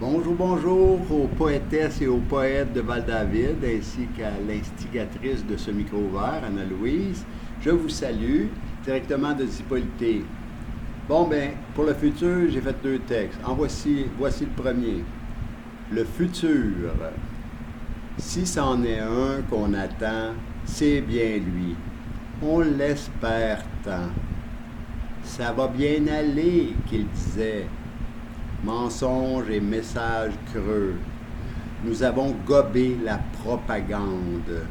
Bonjour, bonjour aux poétesses et aux poètes de Val-David, ainsi qu'à l'instigatrice de ce micro ouvert, Anna-Louise. Je vous salue directement de Zipolité. Bon, ben, pour le futur, j'ai fait deux textes. Voici le premier. Le futur. Si c'en est un qu'on attend, c'est bien lui. On l'espère tant. Ça va bien aller, qu'il disait. Mensonges et messages creux. Nous avons gobé la propagande.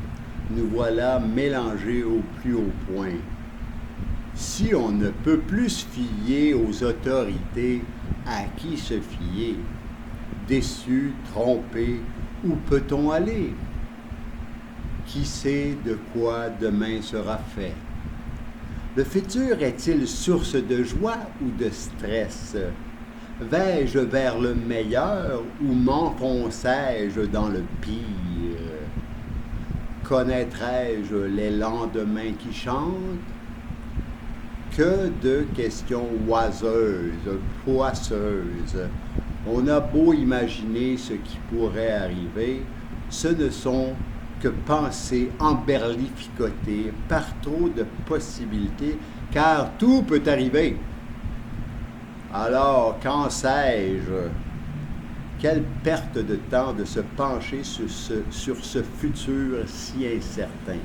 Nous voilà mélangés au plus haut point. Si on ne peut plus se fier aux autorités, à qui se fier? Déçus, trompés, où peut-on aller? Qui sait de quoi demain sera fait? Le futur est-il source de joie ou de stress? Vais-je vers le meilleur ou m'enfonçai-je dans le pire? Connaîtrai-je les lendemains qui chantent? Que de questions oiseuses, poisseuses. On a beau imaginer ce qui pourrait arriver, ce ne sont que pensées emberlificotées par trop de possibilités, car tout peut arriver. Alors, qu'en sais-je? Quelle perte de temps de se pencher sur ce futur si incertain.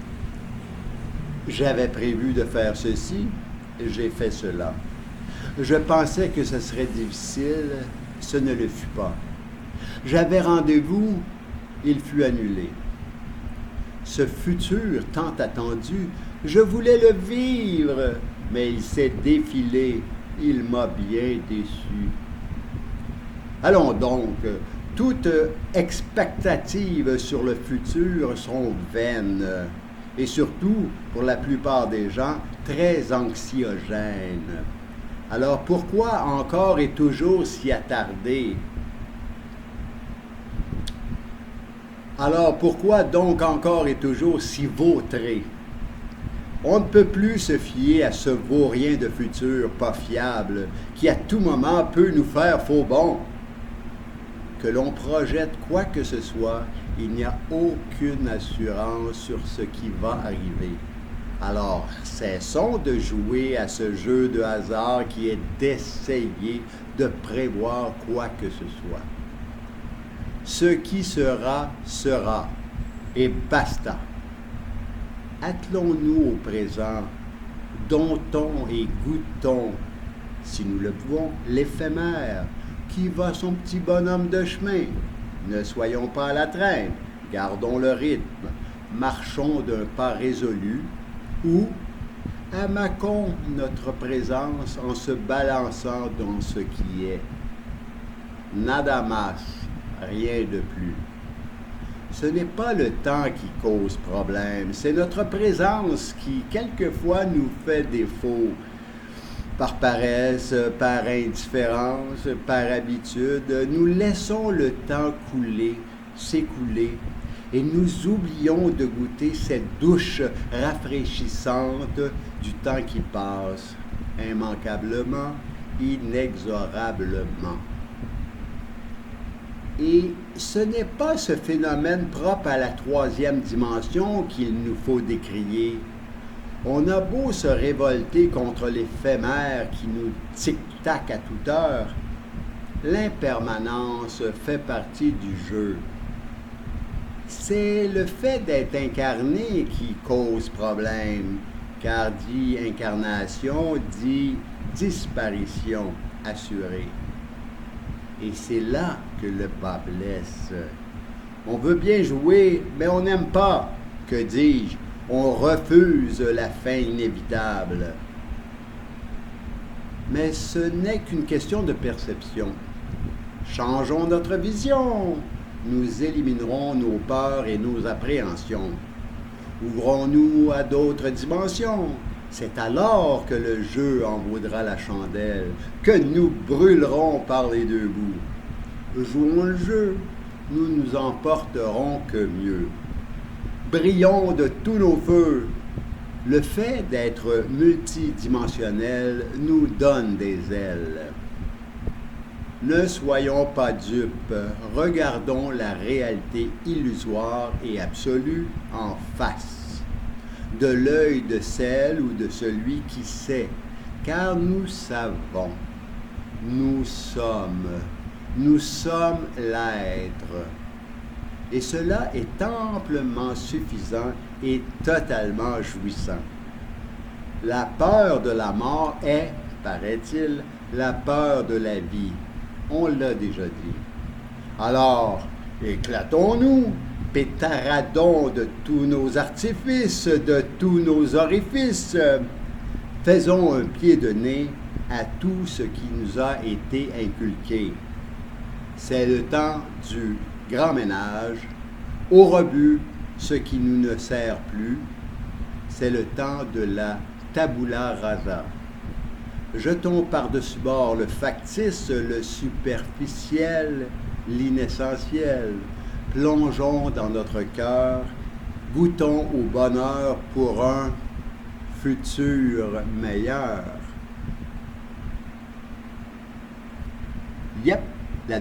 J'avais prévu de faire ceci, j'ai fait cela. Je pensais que ce serait difficile, ce ne le fut pas. J'avais rendez-vous, il fut annulé. Ce futur tant attendu, je voulais le vivre, mais il s'est défilé. Il m'a bien déçu. Allons donc, toute expectative sur le futur sont vaines et surtout, pour la plupart des gens, très anxiogènes. Alors pourquoi encore et toujours s'y attarder? Alors pourquoi donc encore et toujours s'y vautrer? On ne peut plus se fier à ce vaurien de futur pas fiable qui à tout moment peut nous faire faux bond. Que l'on projette quoi que ce soit, il n'y a aucune assurance sur ce qui va arriver. Alors, cessons de jouer à ce jeu de hasard qui est d'essayer de prévoir quoi que ce soit. Ce qui sera, sera, et basta. Attelons-nous au présent, domptons et goûtons, si nous le pouvons, l'éphémère, qui va son petit bonhomme de chemin. Ne soyons pas à la traîne, gardons le rythme, marchons d'un pas résolu, ou amaquons notre présence en se balançant dans ce qui est. Nada más, rien de plus. Ce n'est pas le temps qui cause problème, c'est notre présence qui, quelquefois, nous fait défaut. Par paresse, par indifférence, par habitude, nous laissons le temps couler, s'écouler, et nous oublions de goûter cette douche rafraîchissante du temps qui passe, immanquablement, inexorablement. Et ce n'est pas ce phénomène propre à la troisième dimension qu'il nous faut décrier. On a beau se révolter contre l'éphémère qui nous tic-tac à toute heure, l'impermanence fait partie du jeu. C'est le fait d'être incarné qui cause problème, car dit incarnation dit disparition assurée. Et c'est là que le bas blesse. On veut bien jouer, mais on n'aime pas. Que dis-je? On refuse la fin inévitable. Mais ce n'est qu'une question de perception. Changeons notre vision. Nous éliminerons nos peurs et nos appréhensions. Ouvrons-nous à d'autres dimensions. C'est alors que le jeu en vaudra la chandelle, que nous brûlerons par les deux bouts. Jouons le jeu, nous nous en porterons que mieux. Brillons de tous nos feux. Le fait d'être multidimensionnel nous donne des ailes. Ne soyons pas dupes, regardons la réalité illusoire et absolue en face, de l'œil de celle ou de celui qui sait, car nous savons, nous sommes l'être. Et cela est amplement suffisant et totalement jouissant. La peur de la mort est, paraît-il, la peur de la vie. On l'a déjà dit. Alors, éclatons-nous, pétaradons de tous nos artifices, de tous nos orifices. Faisons un pied de nez à tout ce qui nous a été inculqué. C'est le temps du grand ménage, au rebut ce qui nous ne sert plus. C'est le temps de la tabula rasa. Jetons par-dessus bord le factice, le superficiel, l'inessentiel. Plongeons dans notre cœur, goûtons au bonheur pour un futur meilleur. Yep, la